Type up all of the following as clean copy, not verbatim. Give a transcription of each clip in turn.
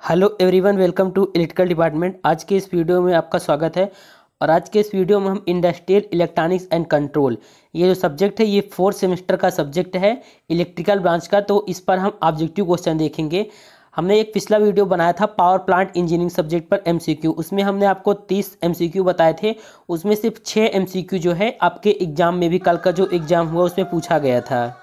Hello everyone, welcome to electrical department. आज के इस वीडियो में आपका स्वागत है। और आज के इस वीडियो में हम इंडस्ट्रियल इलेक्ट्रॉनिक्स एंड कंट्रोल, ये जो सब्जेक्ट है ये 4th सेमेस्टर का सब्जेक्ट है इलेक्ट्रिकल ब्रांच का। तो इस पर हम ऑब्जेक्टिव क्वेश्चन देखेंगे। हमने एक पिछला वीडियो बनाया था पावर प्लांट इंजीनियरिंग सब्जेक्ट पर एमसीक्यू, उसमें हमने आपको 30 एमसीक्यू बताए थे। उसमें सिर्फ 6 एमसीक्यू जो है आपके एग्जाम में भी, कल का जो एग्जाम हुआ उसमें पूछा गया था।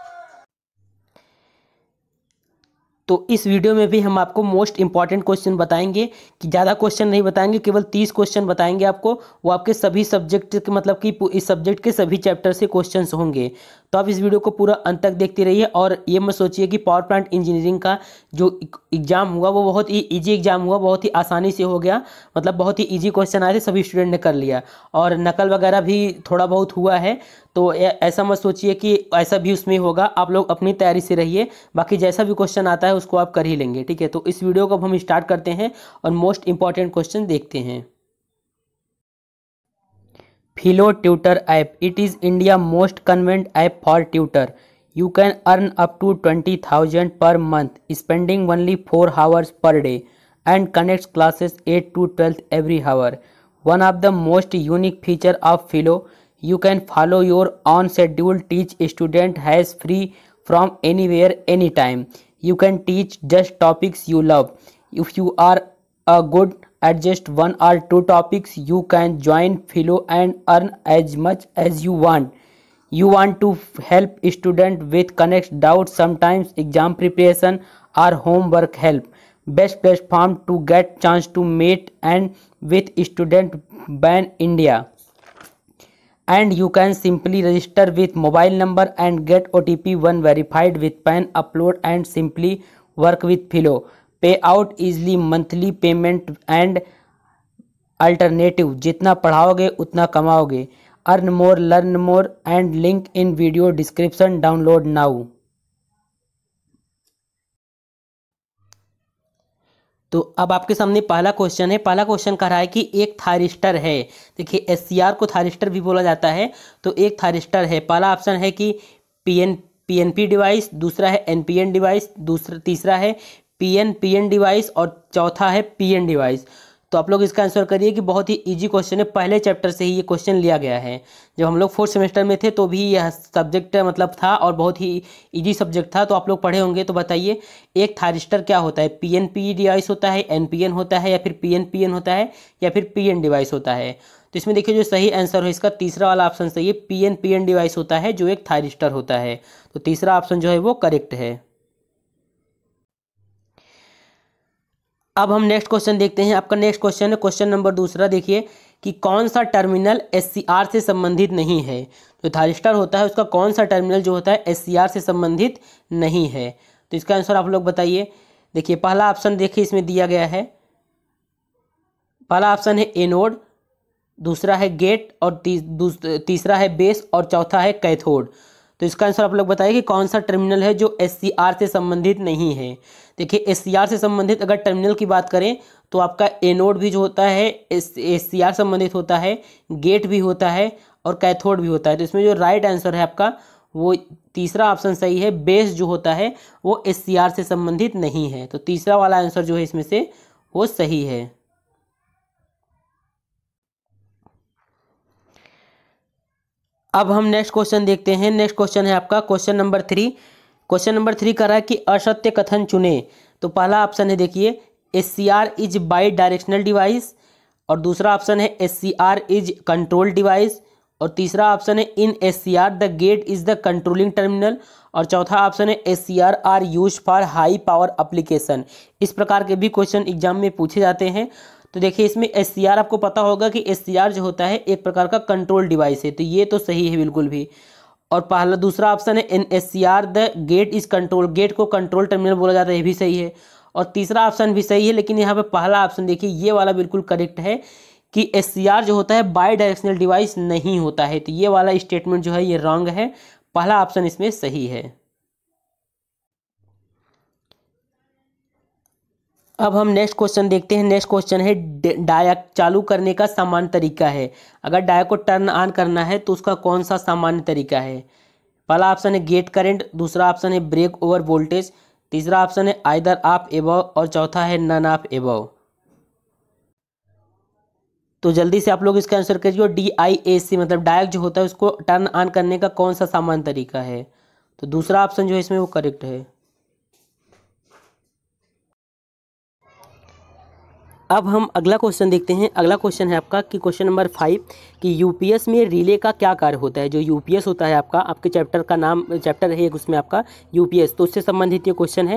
तो इस वीडियो में भी हम आपको मोस्ट इंपॉर्टेंट क्वेश्चन बताएंगे, कि ज़्यादा क्वेश्चन नहीं बताएंगे, केवल 30 क्वेश्चन बताएंगे आपको। वो आपके सभी सब्जेक्ट के, मतलब कि इस सब्जेक्ट के सभी चैप्टर से क्वेश्चंस होंगे। तो आप इस वीडियो को पूरा अंत तक देखते रहिए। और ये मत सोचिए कि पावर प्लांट इंजीनियरिंग का जो एग्ज़ाम हुआ वो बहुत ही ईजी एग्जाम हुआ, बहुत ही आसानी से हो गया। मतलब बहुत ही ईजी क्वेश्चन आए थे, सभी स्टूडेंट ने कर लिया। और नकल वगैरह भी थोड़ा बहुत हुआ है, तो ऐसा मत सोचिए कि ऐसा भी उसमें होगा। आप लोग अपनी तैयारी से रहिए, बाकी जैसा भी क्वेश्चन आता है उसको आप कर ही लेंगे, ठीक है। तो इस वीडियो को अब हम स्टार्ट करते हैं और मोस्ट इंपॉर्टेंट क्वेश्चन देखते हैं। Filo tutor app, it is India most convenient app for tutor. You can earn up to 20,000 per month spending only 4 hours per day and connects classes 8 to 12 every hour. One of the most unique feature of Philo, you can follow your own schedule, teach student has free from anywhere anytime. You can teach just topics you love. If you are a good at just one or two topics, you can join Philo and earn as much as you want. You want to help student with connect doubts, sometimes exam preparation or homework help. Best platform to get chance to meet and with student ban India. And you can simply register with mobile number and get OTP one verified with PAN upload and simply work with Philo. Pay out easily monthly payment and alternative, जितना पढ़ाओगे उतना कमाओगे। Earn more, learn more and link in video description, download now. तो अब आपके सामने पहला question है। पहला क्वेश्चन कह रहा है कि एक थायरिस्टर है। देखिए एससीआर को थायरिस्टर भी बोला जाता है। तो एक थायरिस्टर है। पहला ऑप्शन है कि पीएनपी डिवाइस, दूसरा है एनपीएन डिवाइस, तीसरा है पीएन डिवाइस और चौथा है पीएन डिवाइस। तो आप लोग इसका आंसर करिए कि बहुत ही इजी क्वेश्चन है, पहले चैप्टर से ही ये क्वेश्चन लिया गया है। जब हम लोग 4th सेमेस्टर में थे तो भी यह सब्जेक्ट मतलब था और बहुत ही इजी सब्जेक्ट था, तो आप लोग पढ़े होंगे। तो बताइए एक थायरिस्टर क्या होता है? पीएनपी डिवाइस होता है, एनपीएन होता है, या फिर पीएनपीएन होता है, या फिर पीएन डिवाइस होता है? तो इसमें देखिए जो सही आंसर है इसका तीसरा वाला ऑप्शन सही है। पीएन डिवाइस होता है जो एक थायरिस्टर होता है। तो तीसरा ऑप्शन जो है वो करेक्ट है। अब हम नेक्स्ट क्वेश्चन देखते हैं। आपका नेक्स्ट क्वेश्चन है क्वेश्चन नंबर दूसरा। देखिए कि कौन सा टर्मिनल एससीआर से संबंधित नहीं है। जो थायरिस्टर होता है उसका कौन सा टर्मिनल जो होता है एससीआर से संबंधित नहीं है। तो इसका आंसर आप लोग बताइए। देखिए पहला ऑप्शन देखिए इसमें दिया गया है। पहला ऑप्शन है एनोड, दूसरा है गेट और तीसरा है बेस और चौथा है कैथोड। तो इसका आंसर आप लोग बताइए कि कौन सा टर्मिनल है जो एससीआर से संबंधित नहीं है। देखिए एससीआर से संबंधित अगर टर्मिनल की बात करें तो आपका एनोड भी जो होता है एससीआर संबंधित होता है, गेट भी होता है और कैथोड भी होता है। तो इसमें जो राइट आंसर है आपका वो तीसरा ऑप्शन सही है। बेस जो होता है वो एससीआर से संबंधित नहीं है। तो तीसरा वाला आंसर जो है इसमें से वो सही है। अब हम नेक्स्ट क्वेश्चन देखते हैं। नेक्स्ट क्वेश्चन है आपका क्वेश्चन नंबर 3। क्वेश्चन नंबर 3 कर रहा है कि असत्य कथन चुने। तो पहला ऑप्शन है देखिए SCR is by directional device, और दूसरा ऑप्शन है एससीआर इज कंट्रोल डिवाइस, और तीसरा ऑप्शन है in SCR the gate is the controlling terminal, और चौथा ऑप्शन है SCR are used for high power application. इस प्रकार के भी क्वेश्चन एग्जाम में पूछे जाते हैं। तो देखिए इसमें एससीआर आपको पता होगा कि एससीआर जो होता है एक प्रकार का कंट्रोल डिवाइस है, तो ये तो सही है बिल्कुल भी। और पहला दूसरा ऑप्शन है in SCR the gate is control, gate को कंट्रोल टर्मिनल बोला जाता है, ये भी सही है। और तीसरा ऑप्शन भी सही है, लेकिन यहाँ पे पहला ऑप्शन देखिए ये वाला बिल्कुल करेक्ट है कि एससीआर जो होता है बाई डायरेक्शनल डिवाइस नहीं होता है। तो ये वाला स्टेटमेंट जो है ये रॉन्ग है, पहला ऑप्शन इसमें सही है। अब हम नेक्स्ट क्वेश्चन देखते हैं। नेक्स्ट क्वेश्चन है डाया चालू करने का सामान्य तरीका है। अगर डाया को टर्न ऑन करना है तो उसका कौन सा सामान्य तरीका है? पहला ऑप्शन है गेट करंट, दूसरा ऑप्शन है ब्रेक ओवर वोल्टेज, तीसरा ऑप्शन है आइदर आप एबव और चौथा है नन ऑफ एबव। तो जल्दी से आप लोग इसका आंसर करिए। DIAC मतलब डायक जो होता है उसको टर्न ऑन करने का कौन सा सामान्य तरीका है? तो दूसरा ऑप्शन जो है इसमें वो करेक्ट है। अब हम अगला क्वेश्चन देखते हैं। अगला क्वेश्चन है आपका कि क्वेश्चन नंबर 5 कि यूपीएस में रिले का क्या कार्य होता है। जो यूपीएस होता है आपका, आपके चैप्टर का नाम, चैप्टर है एक उसमें आपका यूपीएस, तो उससे संबंधित ये क्वेश्चन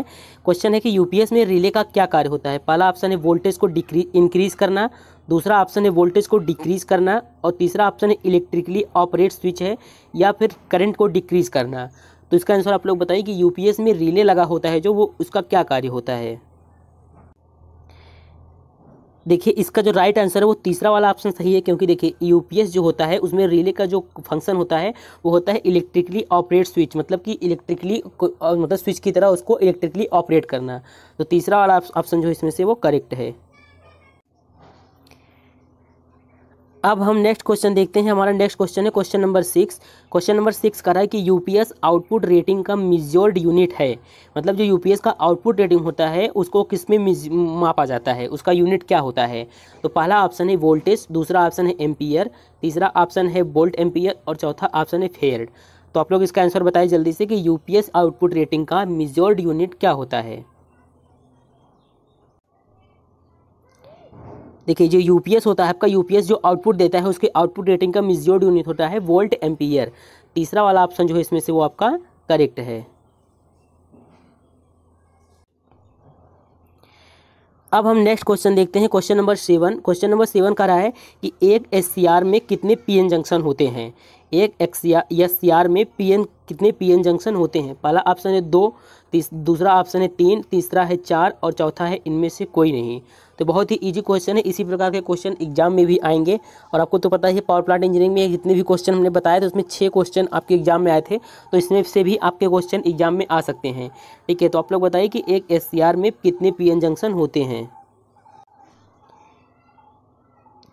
है कि यूपीएस में रिले का क्या कार्य होता है। पहला ऑप्शन है वोल्टेज को इंक्रीज करना, दूसरा ऑप्शन है वोल्टेज को डिक्रीज करना और तीसरा ऑप्शन है इलेक्ट्रिकली ऑपरेट स्विच है या फिर करंट को डिक्रीज करना। तो इसका आंसर आप लोग बताइए कि यूपीएस में रिले लगा होता है जो, वो उसका क्या कार्य होता है। देखिए इसका जो राइट आंसर है वो तीसरा वाला ऑप्शन सही है, क्योंकि देखिए यूपीएस जो होता है उसमें रिले का जो फंक्शन होता है वो होता है इलेक्ट्रिकली ऑपरेट स्विच, मतलब कि इलेक्ट्रिकली मतलब स्विच की तरह उसको इलेक्ट्रिकली ऑपरेट करना। तो तीसरा वाला ऑप्शन जो इसमें से वो करेक्ट है। अब हम नेक्स्ट क्वेश्चन देखते हैं। हमारा नेक्स्ट क्वेश्चन है क्वेश्चन नंबर 6। क्वेश्चन नंबर 6 कह रहा है कि यूपीएस आउटपुट रेटिंग का मेजर्ड यूनिट है। मतलब जो यूपीएस का आउटपुट रेटिंग होता है उसको किस में मापा जाता है, उसका यूनिट क्या होता है। तो पहला ऑप्शन है वोल्टेज, दूसरा ऑप्शन है एम्पियर, तीसरा ऑप्शन है वोल्ट एम्पियर और चौथा ऑप्शन है फेरेड। तो आप लोग इसका आंसर बताइए जल्दी से कि यूपीएस आउटपुट रेटिंग का मेजर्ड यूनिट क्या होता है। देखिए जो यूपीएस होता है आपका, यूपीएस जो आउटपुट देता है उसके आउटपुट रेटिंग का मेजर्ड यूनिट होता है वोल्ट एम्पियर। तीसरा वाला ऑप्शन जो है इसमें से वो आपका करेक्ट है। अब हम नेक्स्ट क्वेश्चन देखते हैं क्वेश्चन नंबर 7। क्वेश्चन नंबर 7 कह रहा है कि एक एससीआर में कितने पीएन जंक्शन होते हैं। एक एससीआर में कितने पीएन जंक्शन होते हैं। पहला ऑप्शन है 2, दूसरा ऑप्शन है 3, तीसरा है 4 और चौथा है इनमें से कोई नहीं। तो बहुत ही इजी क्वेश्चन है। इसी प्रकार के क्वेश्चन एग्जाम में भी आएंगे और आपको तो पता ही है पावर प्लांट इंजीनियरिंग में जितने भी क्वेश्चन हमने बताए थे उसमें 6 क्वेश्चन आपके एग्जाम में आए थे, तो इसमें से भी आपके क्वेश्चन एग्जाम में आ सकते हैं। ठीक है, तो आप लोग बताइए कि एक एससीआर में कितने पीएन जंक्शन होते हैं।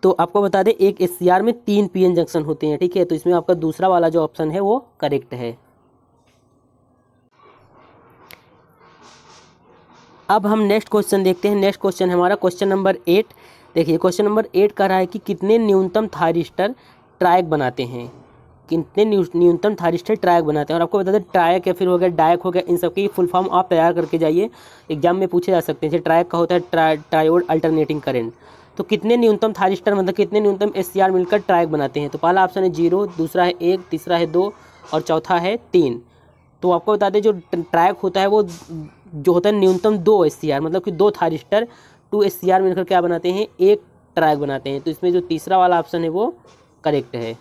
तो आपको बता दें एक एससीआर में 3 पीएन जंक्शन होते हैं। ठीक है, तो इसमें आपका दूसरा वाला जो ऑप्शन है वो करेक्ट है। अब हम नेक्स्ट क्वेश्चन देखते हैं। नेक्स्ट क्वेश्चन है हमारा क्वेश्चन नंबर 8। देखिए क्वेश्चन नंबर 8 कह रहा है कि कितने न्यूनतम थायरिस्टर ट्रायक बनाते हैं। कितने न्यूनतम थायरिस्टर ट्रायक बनाते हैं। और आपको बता दें ट्रायक या फिर हो गया डायक हो गया, इन सबकी फुल फॉर्म आप तैयार करके जाइए, एग्जाम में पूछे जा सकते हैं। जैसे ट्रायक का होता है ट्रायोड अल्टरनेटिंग करंट। तो कितने न्यूनतम थायरिस्टर मतलब कितने न्यूनतम एससीआर मिलकर ट्रायक बनाते हैं। तो पहला ऑप्शन है 0, दूसरा है 1, तीसरा है 2 और चौथा है 3। तो आपको बता दें जो ट्रायक होता है वो जो होता है न्यूनतम 2 एससीआर, मतलब कि 2 थायरिस्टर 2 एससीआर मिलकर क्या बनाते हैं, एक ट्रायक बनाते हैं। तो इसमें जो तीसरा वाला ऑप्शन है वो करेक्ट है।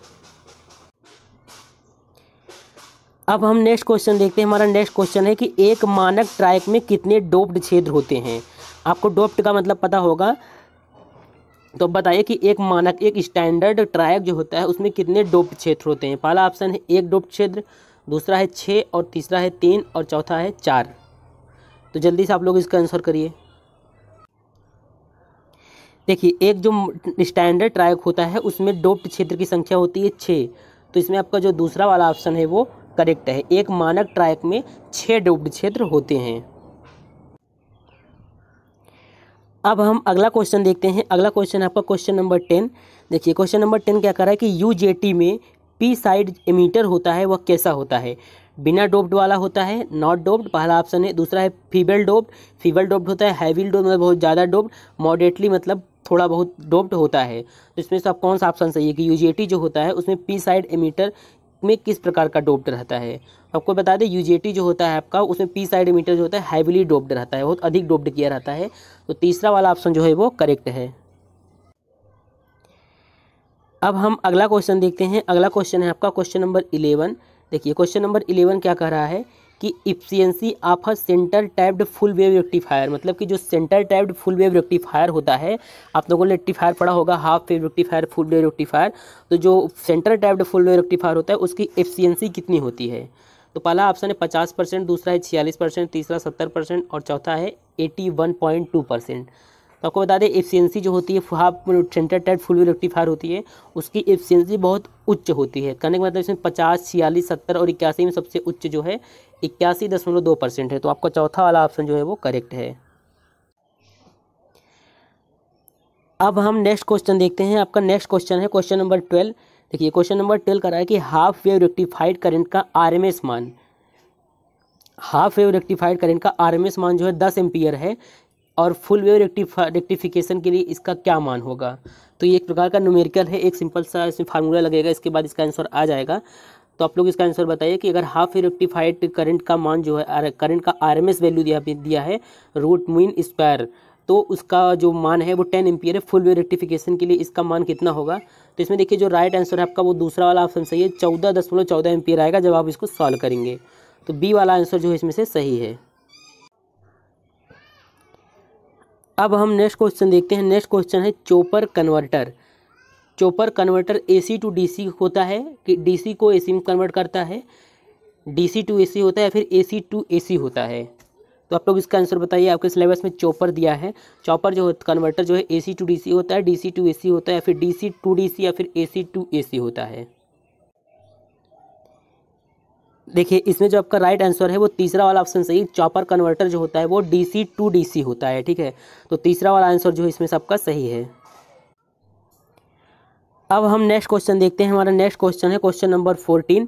अब हम नेक्स्ट क्वेश्चन देखते हैं। हमारा नेक्स्ट क्वेश्चन है कि एक मानक ट्रायक में कितने डोप्ड छिद्र होते हैं। आपको डोप्ड का मतलब पता होगा, तो बताइए कि एक मानक एक स्टैंडर्ड ट्रायक जो होता है उसमें कितने डोप्ड क्षेत्र होते हैं। पहला ऑप्शन है 1 डोप्ड क्षेत्र, दूसरा है 6 और तीसरा है 3 और चौथा है 4। तो जल्दी से आप लोग इसका आंसर करिए। देखिए एक जो स्टैंडर्ड ट्रायक होता है उसमें डोप्ड क्षेत्र की संख्या होती है 6। तो इसमें आपका जो दूसरा वाला ऑप्शन है वो करेक्ट है। एक मानक ट्रायक में 6 डोप्ड क्षेत्र होते हैं। अब हम अगला क्वेश्चन देखते हैं। अगला क्वेश्चन है आपका क्वेश्चन नंबर 10। देखिए क्वेश्चन नंबर 10 क्या कर रहा है कि यूजेटी में पी साइड एमीटर होता है वह कैसा होता है। बिना डोप्ड वाला होता है, नॉट डोप्ड पहला ऑप्शन है, दूसरा है फीबल डोप्ड होता है, हैवी डोप्ड मतलब बहुत ज़्यादा डोप्ड, मॉडरेटली मतलब थोड़ा बहुत डोप्ड होता है। तो इसमें से आप कौन सा ऑप्शन सही है कि यूजेटी जो होता है उसमें पी साइड एमीटर में किस प्रकार का डोप्ड रहता है। आपको बता दें यूजेटी जो होता है आपका उसमें पी साइड एमीटर जो होता है हैवीली डोप्ड रहता है, बहुत अधिक डोप्ड किया रहता है। तो तीसरा वाला ऑप्शन जो है वो करेक्ट है। अब हम अगला क्वेश्चन देखते हैं। अगला क्वेश्चन है आपका क्वेश्चन नंबर 11। देखिए क्वेश्चन नंबर 11 क्या कह रहा है कि efficiency of a centre tapped full wave rectifier, मतलब कि जो centre tapped full wave rectifier होता है, आप लोगों ने रेक्टिफायर पढ़ा होगा, half wave rectifier, full wave rectifier. तो जो centre tapped full wave rectifier होता है उसकी एफिशिएंसी कितनी होती है। तो पहला ऑप्शन है 50%, दूसरा है 46%, तीसरा 70% और चौथा है 81.2%। तो आपको बता दें एफिशिएंसी जो होती है half centre tapped full wave rectifier होती है उसकी एफिशिएंसी बहुत उच्च होती है। कहने का मतलब इसमें 50, 46, 70 और 81 में सबसे उच्च जो है 81.2% है। तो आपका चौथा वाला ऑप्शन जो है वो करेक्ट है। अब हम नेक्स्ट क्वेश्चन देखते हैं। आपका नेक्स्ट क्वेश्चन है क्वेश्चन नंबर 12। देखिए क्वेश्चन नंबर 12 कर रहा है कि हाफ वेव रेक्टिफाइड करंट का आरएमएस मान, हाफ वेव रेक्टिफाइड करंट का आरएमएस मान जो है 10 एम्पियर है और फुल वेव रेक्टिफिकेशन के लिए इसका क्या मान होगा। तो ये एक प्रकार का न्यूमेरिकल है, एक सिंपल सा इसमें फार्मूला लगेगा, इसके बाद इसका आंसर आ जाएगा। तो आप लोग इसका आंसर बताइए कि अगर हाफ वेव रेक्टिफाइड करंट का मान जो है, करंट का आरएमएस वैल्यू दिया है रूट मीन स्क्वायर, तो उसका जो मान है वो 10 एम्पियर है। फुल वेव रेक्टिफिकेशन के लिए इसका मान कितना होगा। तो इसमें देखिए जो राइट आंसर है आपका वो दूसरा वाला ऑप्शन सही है, 14.14 एम्पियर आएगा जब आप इसको सॉल्व करेंगे। तो बी वाला आंसर जो है इसमें से सही है। अब हम नेक्स्ट क्वेश्चन देखते हैं। नेक्स्ट क्वेश्चन है chopper converter. Chopper converter AC to DC होता है कि डीसी को एसी में कन्वर्ट करता है, डीसी टू एसी होता है या फिर एसी टू एसी होता है। तो आप लोग इसका आंसर बताइए। आपके सिलेबस में चॉपर दिया है, चॉपर जो कन्वर्टर जो है एसी टू डीसी होता है, डीसी टू एसी होता है या फिर डीसी टू डीसी या फिर एसी टू एसी होता है। देखिए इसमें जो आपका राइट आंसर है वो तीसरा वाला ऑप्शन सही, चॉपर कन्वर्टर जो होता है वो डीसी टू डीसी होता है। ठीक है, तो तीसरा वाला आंसर जो है इसमें सबका सही है। अब हम नेक्स्ट क्वेश्चन देखते हैं। हमारा नेक्स्ट क्वेश्चन है क्वेश्चन नंबर 14।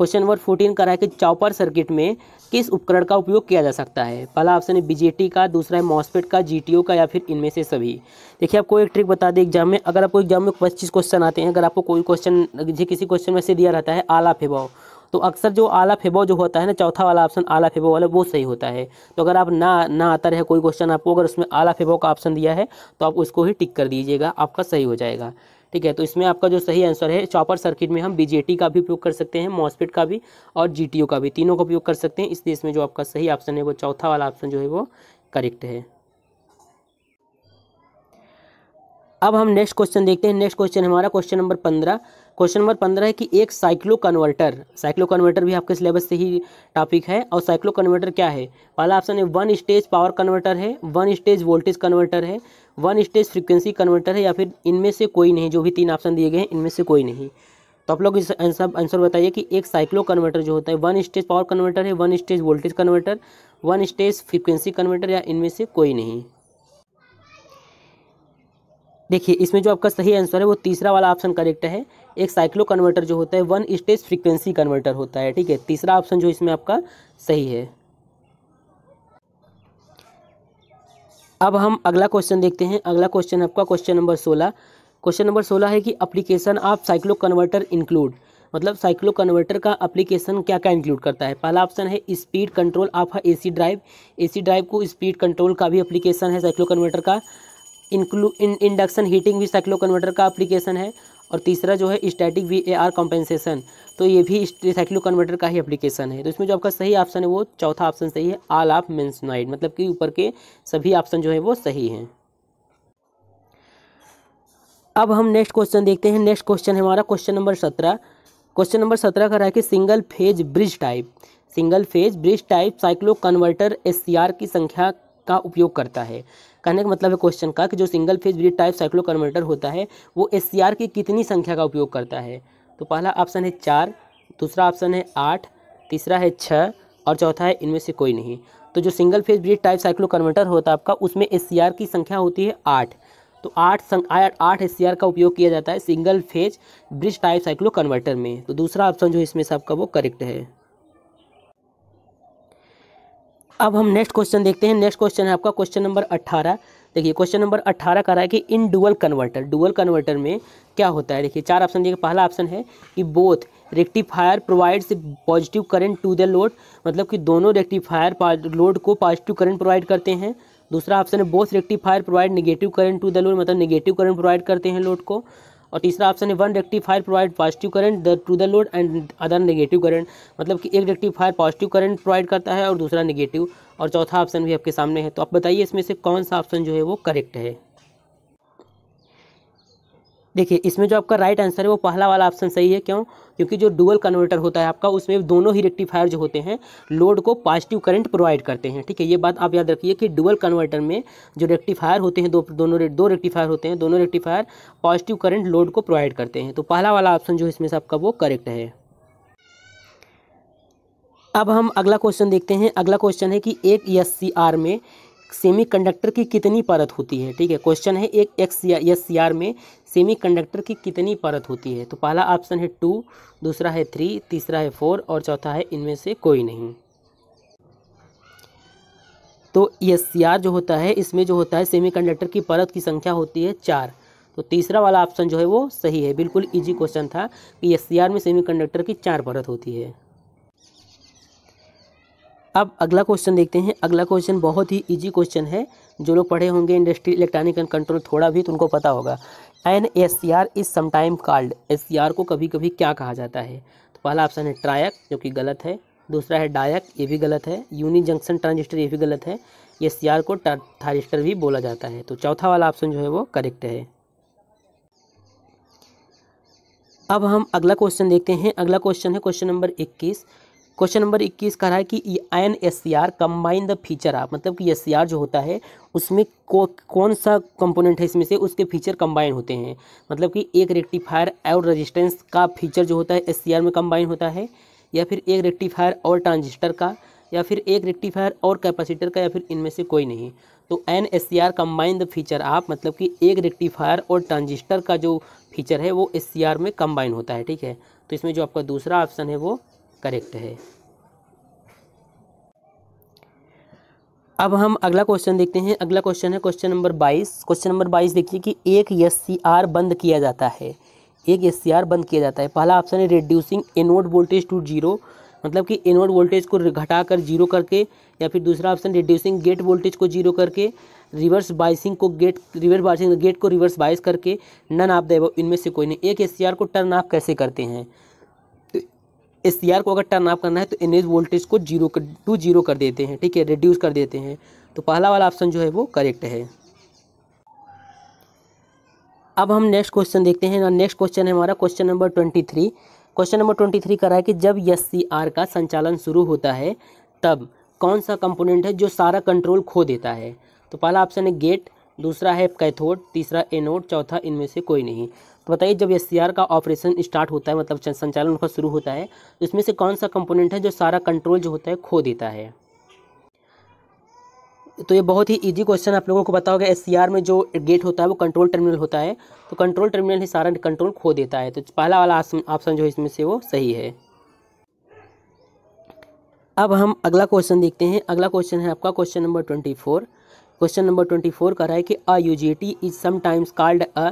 क्वेश्चन नंबर 14 कह रहा है कि चॉपर सर्किट में किस उपकरण का उपयोग किया जा सकता है। पहला ऑप्शन है बीजेटी का, दूसरा है मॉसफेट का, जीटीओ का या फिर इनमें से सभी। देखिए आपको एक ट्रिक बता दें एग्जाम में, अगर आपको एग्जाम में 25 क्वेश्चन आते हैं, अगर आपको कोई क्वेश्चन किसी क्वेश्चन में से दिया रहता है आला फेबाव, तो अक्सर जो आला फेबाव जो होता है ना, चौथा वाला ऑप्शन आला फेबाव वाला वो सही होता है। तो अगर आप ना आता रहे कोई क्वेश्चन आपको, अगर उसमें आला फेबाव का ऑप्शन दिया है तो आप उसको ही टिक कर दीजिएगा, आपका सही हो जाएगा। ठीक है, तो इसमें आपका जो सही आंसर है चॉपर सर्किट में हम बीजेटी का भी उपयोग कर सकते हैं, मॉसफेट का भी और जीटीओ का भी, तीनों का उपयोग कर सकते हैं। इसलिए इसमें जो आपका सही ऑप्शन है वो चौथा वाला ऑप्शन जो है वो करेक्ट है। अब हम नेक्स्ट क्वेश्चन देखते हैं। नेक्स्ट क्वेश्चन हमारा क्वेश्चन नंबर 15। क्वेश्चन नंबर 15 है कि एक साइक्लो कन्वर्टर भी आपके सिलेबस से ही टॉपिक है। और साइक्लो कन्वर्टर क्या है। पहला ऑप्शन है 1 स्टेज पावर कन्वर्टर है, 1 स्टेज वोल्टेज कन्वर्टर है, 1 स्टेज फ्रीक्वेंसी कन्वर्टर है या फिर इनमें से कोई नहीं। जो भी तीन ऑप्शन दिए गए हैं इनमें से कोई नहीं। तो आप लोग इस आंसर बताइए कि एक साइक्लो कन्वर्टर जो होता है 1 स्टेज पावर कन्वर्टर है, 1 stage voltage converter, 1 stage frequency converter या इनमें से कोई नहीं। देखिए इसमें जो आपका सही आंसर है वो तीसरा वाला ऑप्शन करेक्ट है। एक साइक्लो कन्वर्टर जो होता है 1 स्टेज फ्रीक्वेंसी कन्वर्टर होता है। ठीक है, तीसरा ऑप्शन जो इसमें आपका सही है। अब हम अगला क्वेश्चन देखते हैं। अगला क्वेश्चन आपका क्वेश्चन नंबर 16। क्वेश्चन नंबर 16 है कि application of cyclo converter include, मतलब साइक्लो कन्वर्टर का एप्लीकेशन क्या क्या इंक्लूड करता है। पहला ऑप्शन है speed control of AC drive, AC drive को स्पीड कंट्रोल का भी एप्लीकेशन है साइक्लो कन्वर्टर का। इंडक्शन हीटिंग भी साइक्लो कन्वर्टर का एप्लीकेशन है। और तीसरा जो है स्टैटिक VAR कॉम्पेंसेशन, तो ये भी साइक्लो कन्वर्टर का ही एप्लीकेशन है। तो इसमें जो आपका सही ऑप्शन है वो चौथा ऑप्शन सही है, ऑल ऑफ मेंशनाइड, मतलब कि ऊपर के सभी ऑप्शन जो है वो सही हैं। अब हम नेक्स्ट क्वेश्चन देखते हैं। नेक्स्ट क्वेश्चन है हमारा क्वेश्चन नंबर 17। क्वेश्चन नंबर 17 का रहा है कि single phase bridge type cyclo converter SCR की संख्या का उपयोग करता है। कहने का मतलब है क्वेश्चन का कि जो single phase bridge type cyclo converter होता है वो SCR की कितनी संख्या का उपयोग करता है। तो पहला ऑप्शन है 4, दूसरा ऑप्शन है 8, तीसरा है 6 और चौथा है इनमें से कोई नहीं। तो जो single phase bridge type cyclo converter होता है आपका उसमें SCR की संख्या होती है 8। तो 8 SCR का उपयोग किया जाता है single phase bridge type cyclo converter में। तो दूसरा ऑप्शन जो इसमें से आपका वो करेक्ट है। अब हम नेक्स्ट क्वेश्चन देखते हैं। नेक्स्ट क्वेश्चन है आपका क्वेश्चन नंबर 18। देखिए क्वेश्चन नंबर 18 का रहा है कि इन डुअल कन्वर्टर में क्या होता है। देखिए 4 ऑप्शन दिए। पहला ऑप्शन है कि both rectifier provides positive current to the load, मतलब कि दोनों रेक्टिफायर लोड को पॉजिटिव करंट प्रोवाइड करते हैं। दूसरा ऑप्शन है both rectifier provide negative current to the load, मतलब नेगेटिव करंट प्रोवाइड करते हैं लोड को। और तीसरा ऑप्शन है 1 rectifier provide positive current to the load and other negative current, मतलब कि एक रेक्टिफायर पॉजिटिव करंट प्रोवाइड करता है और दूसरा नेगेटिव। और चौथा ऑप्शन भी आपके सामने है। तो आप बताइए इसमें से कौन सा ऑप्शन जो है वो करेक्ट है। देखिए इसमें जो आपका राइट आंसर है वो पहला वाला ऑप्शन सही है। क्यों? क्योंकि जो डुअल कन्वर्टर होता है आपका उसमें दोनों ही रेक्टिफायर जो होते हैं लोड को पॉजिटिव करंट प्रोवाइड करते हैं। ठीक है, ये बात आप याद रखिए कि डुअल कन्वर्टर में जो रेक्टिफायर होते हैं दो रेक्टिफायर होते हैं, दोनों रेक्टिफायर पॉजिटिव करंट लोड को प्रोवाइड करते हैं। तो पहला वाला ऑप्शन जो इसमें से आपका वो करेक्ट है। अब हम अगला क्वेश्चन देखते हैं। अगला क्वेश्चन है कि एक एससीआर में सेमीकंडक्टर की कितनी परत होती है। ठीक है, क्वेश्चन है एक एससीआर में सेमीकंडक्टर की कितनी परत होती है। तो पहला ऑप्शन है 2, दूसरा है 3, तीसरा है 4 और चौथा है इनमें से कोई नहीं। तो एससीआर जो होता है इसमें जो होता है सेमीकंडक्टर की परत की संख्या होती है 4। तो तीसरा वाला ऑप्शन जो है वो सही है। बिल्कुल इजी क्वेश्चन था कि एससीआर में सेमीकंडक्टर की 4 परत होती है। अब अगला क्वेश्चन देखते हैं। अगला क्वेश्चन बहुत ही इजी क्वेश्चन है। जो लोग पढ़े होंगे इंडस्ट्री इलेक्ट्रॉनिक एंड कंट्रोल थोड़ा भी तो उनको पता होगा। An SCR is sometime called, SCR को कभी कभी क्या कहा जाता है। तो पहला ऑप्शन है ट्रायक, जो कि गलत है। दूसरा है डायक, ये भी गलत है। यूनि जंक्शन ट्रांजिस्टर, ये भी गलत है। एससीआर को थारिस्टर भी बोला जाता है। तो चौथा वाला ऑप्शन जो है वो करेक्ट है। अब हम अगला क्वेश्चन देखते हैं। अगला क्वेश्चन है क्वेश्चन नंबर 21। क्वेश्चन नंबर 21 कह रहा है कि an SCR combine the feature of, मतलब कि एससीआर जो होता है उसमें कौन सा कंपोनेंट है इसमें से उसके फीचर कंबाइन होते हैं। मतलब कि एक रेक्टिफायर और रेजिस्टेंस का फीचर जो होता है एससीआर में कंबाइन होता है, या फिर एक रेक्टिफायर और ट्रांजिस्टर का, या फिर एक रेक्टिफायर और कैपेसिटर का, या फिर इनमें से कोई नहीं। तो an SCR combine the feature of, मतलब कि एक रेक्टिफायर और ट्रांजिस्टर का जो फीचर है वो एससीआर में कंबाइन होता है। ठीक है, तो इसमें जो आपका दूसरा ऑप्शन है वो करेक्ट है। अब हम अगला क्वेश्चन देखते हैं। अगला क्वेश्चन है क्वेश्चन नंबर 22। क्वेश्चन नंबर 22 देखिए कि एक एससीआर बंद किया जाता है। एक एससीआर बंद किया जाता है। पहला ऑप्शन है रिड्यूसिंग एनोड वोल्टेज टू 0, मतलब कि एनोड वोल्टेज को घटाकर 0 करके, या फिर दूसरा ऑप्शन रिड्यूसिंग गेट वोल्टेज को 0 करके, रिवर्स बाइसिंग गेट को रिवर्स बाइस करके, नन ऑफ द अबव, इनमें से कोई नहीं। एक एससीआर को टर्न ऑफ कैसे करते हैं। एससीआर को अगर टर्न ऑफ करना है तो एनएज वोल्टेज को 0 कर देते हैं। ठीक है, रिड्यूस कर देते हैं। तो पहला वाला ऑप्शन जो है वो करेक्ट है। अब हम नेक्स्ट क्वेश्चन देखते हैं। नेक्स्ट क्वेश्चन है हमारा क्वेश्चन नंबर 23। क्वेश्चन नंबर 23 कह रहा है कि जब एससीआर का संचालन शुरू होता है तब कौन सा कंपोनेंट है जो सारा कंट्रोल खो देता है। तो पहला ऑप्शन है गेट, दूसरा है कैथोड, तीसरा एनोड, चौथा इनमें से कोई नहीं। तो बताइए जब एससीआर का ऑपरेशन स्टार्ट होता है, मतलब संचालन उनका शुरू होता है, तो इसमें से कौन सा कंपोनेंट है जो सारा कंट्रोल जो होता है खो देता है। तो ये बहुत ही इजी क्वेश्चन आप लोगों को पता होगा। एससीआर में जो गेट होता है वो कंट्रोल टर्मिनल होता है, तो कंट्रोल टर्मिनल ही सारा कंट्रोल खो देता है। तो पहला वाला ऑप्शन जो है इसमें से वो सही है। अब हम अगला क्वेश्चन देखते हैं। अगला क्वेश्चन है आपका क्वेश्चन नंबर 24। क्वेश्चन नंबर 24 कह रहा है कि a UJT is sometimes called a,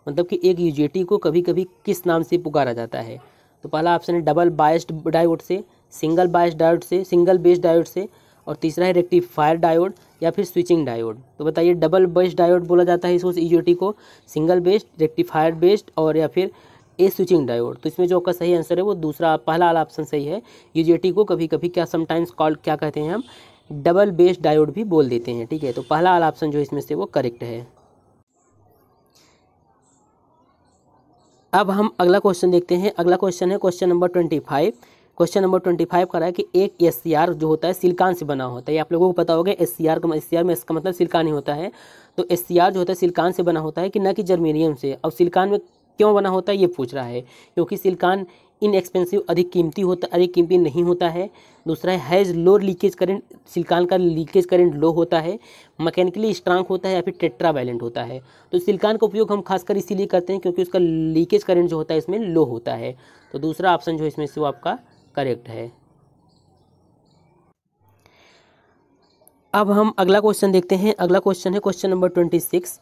मतलब कि एक यूजेटी को कभी कभी किस नाम से पुकारा जाता है। तो पहला ऑप्शन है डबल बायस्ड डायोड से, सिंगल बायस्ड डायोड से, सिंगल बेस्ड डायोड से, और तीसरा है रेक्टिफायर डायोड या फिर स्विचिंग डायोड। तो बताइए डबल बेस्ड डायोड बोला जाता है इस यूजेटी को, सिंगल बेस्ड, रेक्टिफायर बेस्ड और या फिर ए स्विचिंग डायोड। तो इसमें जो आपका सही आंसर है वो दूसरा, पहला वाला ऑप्शन सही है। यूजेटी को कभी कभी क्या समटाइम्स कॉल्ड क्या कहते हैं हम, डबल बेस्ड डायोड भी बोल देते हैं। ठीक है, तो पहला वाला ऑप्शन जो है इसमें से वो करेक्ट है। अब हम अगला क्वेश्चन देखते हैं। अगला क्वेश्चन है क्वेश्चन नंबर 25। क्वेश्चन नंबर 25 कह रहा है कि एक एससीआर जो होता है सिलिकॉन से बना होता है। ये आप लोगों को पता होगा, एससीआर में इसका मतलब सिलिकॉन ही होता है। तो एससीआर जो होता है सिलिकॉन से बना होता है कि न कि जर्मेनियम से। अब सिलिकॉन में क्यों बना होता है ये पूछ रहा है, क्योंकि सिलिकॉन इनएक्सपेंसिव, अधिक कीमती नहीं होता है। दूसरा है has low leakage current, silicon का लीकेज करंट लो होता है, मैकेनिकली स्ट्रांग होता है या फिर टेट्रावैलेंट होता है। तो सिलिकॉन का उपयोग हम खासकर इसीलिए करते हैं क्योंकि उसका लीकेज करंट जो होता है इसमें लो होता है। तो दूसरा ऑप्शन जो है इसमें से वो आपका करेक्ट है। अब हम अगला क्वेश्चन देखते हैं। अगला क्वेश्चन है क्वेश्चन नंबर 26।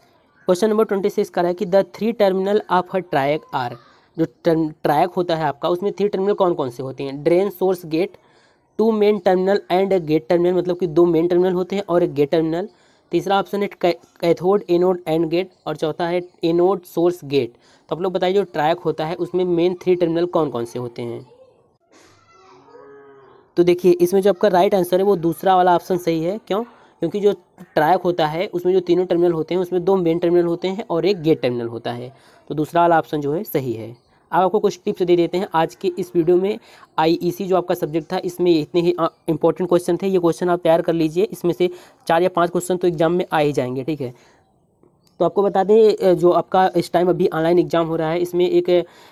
क्वेश्चन नंबर 26 कह रहा है कि the 3 terminal of a triac are, जो ट्रायक होता है आपका उसमें 3 टर्मिनल कौन कौन से होते हैं। Drain, source, gate, 2 main terminal and gate terminal, मतलब कि 2 मेन टर्मिनल होते हैं और एक गेट टर्मिनल। तीसरा ऑप्शन है कैथोड, एनोड एंड गेट, और चौथा है एनोड, सोर्स, गेट। तो आप लोग बताइए जो ट्रायक होता है उसमें मेन 3 टर्मिनल कौन कौन से होते हैं। तो देखिए इसमें जो आपका राइट आंसर है वो दूसरा वाला ऑप्शन सही है। क्यों, क्योंकि जो ट्रायक होता है उसमें जो तीनों टर्मिनल होते हैं उसमें 2 मेन टर्मिनल होते हैं और एक गेट टर्मिनल होता है। तो दूसरा वाला ऑप्शन जो है सही है। अब आपको कुछ टिप्स दे देते हैं आज के इस वीडियो में। आईईसी जो आपका सब्जेक्ट था इसमें इतने ही इंपॉर्टेंट क्वेश्चन थे। ये क्वेश्चन आप तैयार कर लीजिए, इसमें से 4 या 5 क्वेश्चन तो एग्जाम में आ ही जाएंगे। ठीक है, तो आपको बता दें जो आपका इस टाइम अभी ऑनलाइन एग्जाम हो रहा है, इसमें एक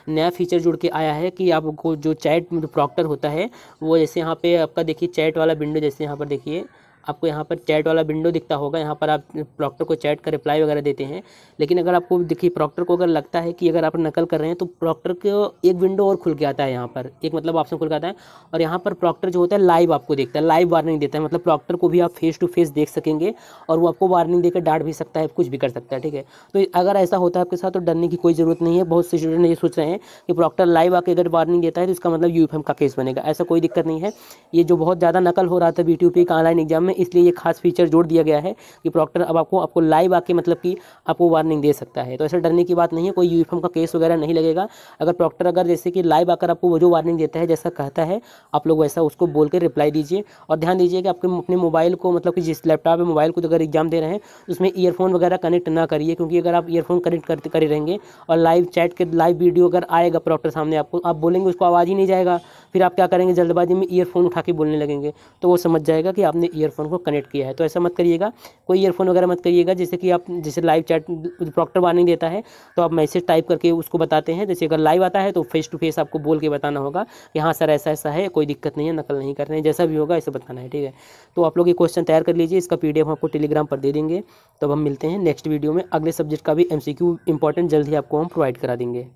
नया फीचर जुड़ के आया है कि आपको जो चैट जो प्रॉक्टर होता है वो जैसे यहाँ पे आपका देखिए चैट वाला विंडो, जैसे यहाँ पर देखिए आपको यहाँ पर चैट वाला विंडो दिखता होगा, यहाँ पर आप प्रॉक्टर को चैट का रिप्लाई वगैरह देते हैं। लेकिन अगर आपको देखिए प्रॉक्टर को अगर लगता है कि अगर आप नकल कर रहे हैं तो प्रॉक्टर को एक विंडो और खुल के आता है, यहाँ पर एक मतलब ऑप्शन खुल के आता है और यहाँ पर प्रॉक्टर जो होता है लाइव आपको देखता है, लाइव वार्निंग देता है, मतलब प्रॉक्टर को भी आप फेस टू फेस देख सकेंगे और वो आपको वार्निंग देकर डांट भी सकता है, कुछ भी कर सकता है, ठीक है। तो अगर ऐसा होता है आपके साथ तो डरने की कोई ज़रूरत नहीं है। बहुत से स्टूडेंट ये सोच रहे हैं कि प्रॉक्टर लाइव आके अगर वार्निंग देता है तो इसका मतलब यूएफएम का केस बनेगा, ऐसा कोई दिक्कत नहीं है। ये जो बहुत ज़्यादा नकल हो रहा था बीटीयूपी का ऑनलाइन एग्जाम में, इसलिए ये खास फीचर जोड़ दिया गया है कि प्रॉक्टर अब आपको लाइव आके मतलब कि आपको वार्निंग दे सकता है। तो ऐसा डरने की बात नहीं है, कोई यूएफएम का केस वगैरह नहीं लगेगा। अगर प्रॉक्टर अगर जैसे कि लाइव आकर आपको वो जो वार्निंग देता है जैसा कहता है, आप लोग वैसा उसको बोल के रिप्लाई दीजिए। और ध्यान दीजिए कि आपके अपने मोबाइल को मतलब कि जिस लैपटॉप में मोबाइल को अगर एग्जाम दे रहे हैं उसमें ईयरफोन वगैरह कनेक्ट ना करिए, क्योंकि अगर आप ईयरफोन कनेक्ट करते करे रहेंगे और लाइव चैट के लाइव वीडियो अगर आएगा प्रॉक्टर सामने आपको, आप बोलेंगे उसको आवाज़ ही नहीं जाएगा, फिर आप क्या करेंगे जल्दबाजी में ईयरफोन उठा के बोलने लगेंगे, तो वो समझ जाएगा कि आपने ईयरफोन को कनेक्ट किया है। तो ऐसा मत करिएगा, कोई ईयरफोन वगैरह मत करिएगा। जैसे कि आप जैसे लाइव चैट प्रॉक्टर वार्निंग देता है तो आप मैसेज टाइप करके उसको बताते हैं, जैसे अगर लाइव आता है तो फेस टू फेस आपको बोल के बताना होगा कि हाँ सर ऐसा ऐसा है, कोई दिक्कत नहीं है, नकल नहीं कर रहे हैं, जैसा भी होगा ऐसे बताना है, ठीक है। तो आप लोग ये क्वेश्चन तैयार कर लीजिए, इसका पीडीएफ आपको टेलीग्राम पर दे देंगे। तो अब हम मिलते हैं नेक्स्ट वीडियो में, अगले सब्जेक्ट का भी एमसीक्यू इंपॉर्टेंट जल्द ही आपको हम प्रोवाइड करा देंगे।